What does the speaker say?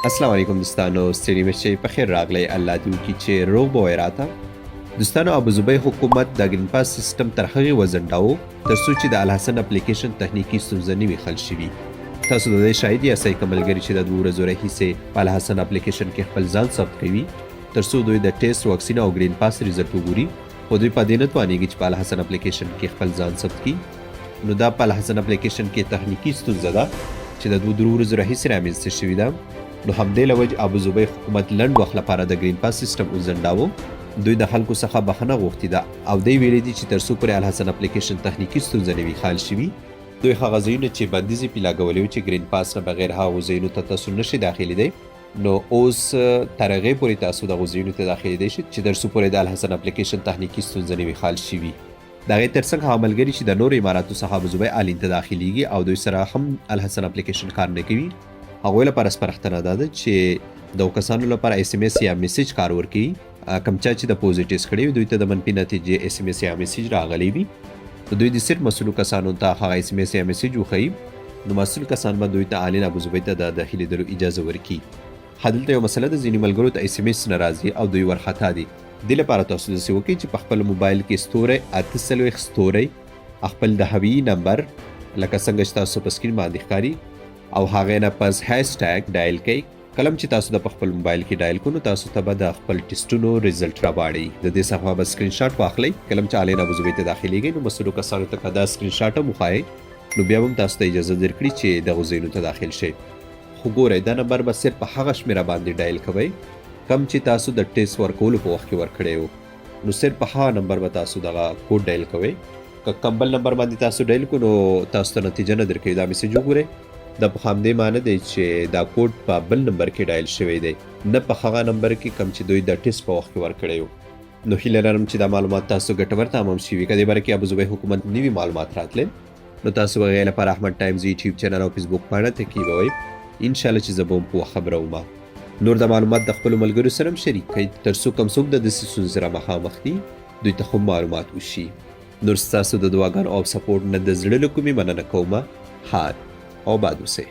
السلام علیکم دوستانو، ستړي مشئ، په خیر راغلی. الله دې وکړي چې روغ به وئ راته. دوستانو، ابوظبي حکومت د ګرین پاس سیستم تر هغې وځنډاوه تر څو چې د الحسن اپلیکیشن تخنیکي ستونزه نه وي حل شوي. تاسو د دې شاهد یاستئ که ملګري چې د 2 ورځو راهیسې په الحسن اپلیکیشن کې خپل ځان ثبت کوي تر څو دوی د ټیسټ، واکسین او ګرین پاس ریزلټ وګوري، خو دوی په دې نه توانېږي چې په الحسن اپلیکیشن کې خپل ځان ثبت کړي. نو دا په الحسن اپلیکیشن کې تخنیکي ستونزه ده چې د 2 ورځو راهیسې رامنځته شوې ده. نو همدې له وجې ابوظبي حکومت لنډ وخت لپاره د ګرین پاس سیستم وځنډاوه. دوی د خلکو څخه بخښنه غوښتې ده او دوی ویلي دي چې تر څو پورې الحسن اپلیکیشن تخنیکي ستونزه نه وي حل شوي، دوی هغه ځایونه چې بندیزې پرې لګولې وې چې ګرین پاس نه بغیر هغو ځایونو ته تاسو نشئ داخلېدی، نو اوس تر هغې پورې تاسو دغو ځایونو ته داخلېدی شئ چې تر څو پورې د الحسن اپلیکیشن تخنیکي ستونزه نه وي حل شوي. د هغې تر څنګ هغه ملګري چې د نورو اماراتو څخه ابوظبي آلین ته داخلېږي او دوی سره هم الحسن اپلیکیشن کار نه کوي، هغوی لپاره سپارښتنه دا ده چې د کسانو لپاره اس ام اس یا میسیج کار ورکوي. کوم چا چې د پوزیټ ټیسټ کړی وي دوی ته د منفي نتیجې اس ام اس یا میسیج راغلی وي، نو دوی د صرف مسؤلو کسانو ته هغه اس ام اس یا میسیج وښیي، نو مسؤل کسان به دوی ته آلین ابوظبي ته د داخلېدلو اجازه ورکړي. دلته یو مسله ده، ځینې ملګرو ته اس ام اس نه راځي او دوی وارخطا دي. دې لپاره تاسو داسې وکړئ چې په خپل موبایل کې ستوری 48 ستوری خپل د هویي نمبر لکه څنګه چې تاسو په سکرین باندې ښکاري او هغې نه پس هیشټیګ ډایل کړئ. کلم چې تاسو د په خپل موبایل کې ډایل کړو نو تاسو ته به د خپل ټیسټونو ریزلټ راواړي. د دې څخه به سکرین شاټ واخلئ. کلم چې آلین ابوظبي ته داخلېږئ نو مسؤلو کسانو ته که دا سکرین شاټ هم وښایئ نو بیا به هم تاسو ته اجازه درکړي چې دغو ځایونو ته داخل شئ. خو ګورئ دا نمبر به صرف په هغه شمېره باندې ډایل کوئ کم چې تاسو د ټیسټ ورکولو په وخت کې ورکړی و، نو صرف په هغه نمبر به تاسو دغه کوډ ډایل کوئ. که کوم بل نمبر باندې تاسو ډایل کړو نو تاسو ته نتیجه نه درکوي. دا میسیج وګورئ، دا په همدې معنی دی چې دا کوډ په بل نمبر کې ډایل شوی دی، نه په هغه نمبر کې کوم چې دوی د ټیسټ په وخت کې ورکړی و. نو هیله لرم چې دا معلومات تاسو ګټور تمام شوي. که دې باره کې ابوظبي حکومت نوي معلومات راتلل نو تاسو به هغې لپاره احمد ټایمز یوټیوب چینل او فیسبوک پاڼه تعقیبوئ. انشاءالله چې زه به هم په خبره وم. نور د معلومات د خپلو ملګرو سره هم شریک کړئ تر څو کوم څوک د داسې ستونزې سره مخامخ دي دوی ته هم معلومات وشي. نور ستاسو د دعاګانو او سپورټ نه د زړه له کومې مننه کومه. ښاد او باد اوسئ.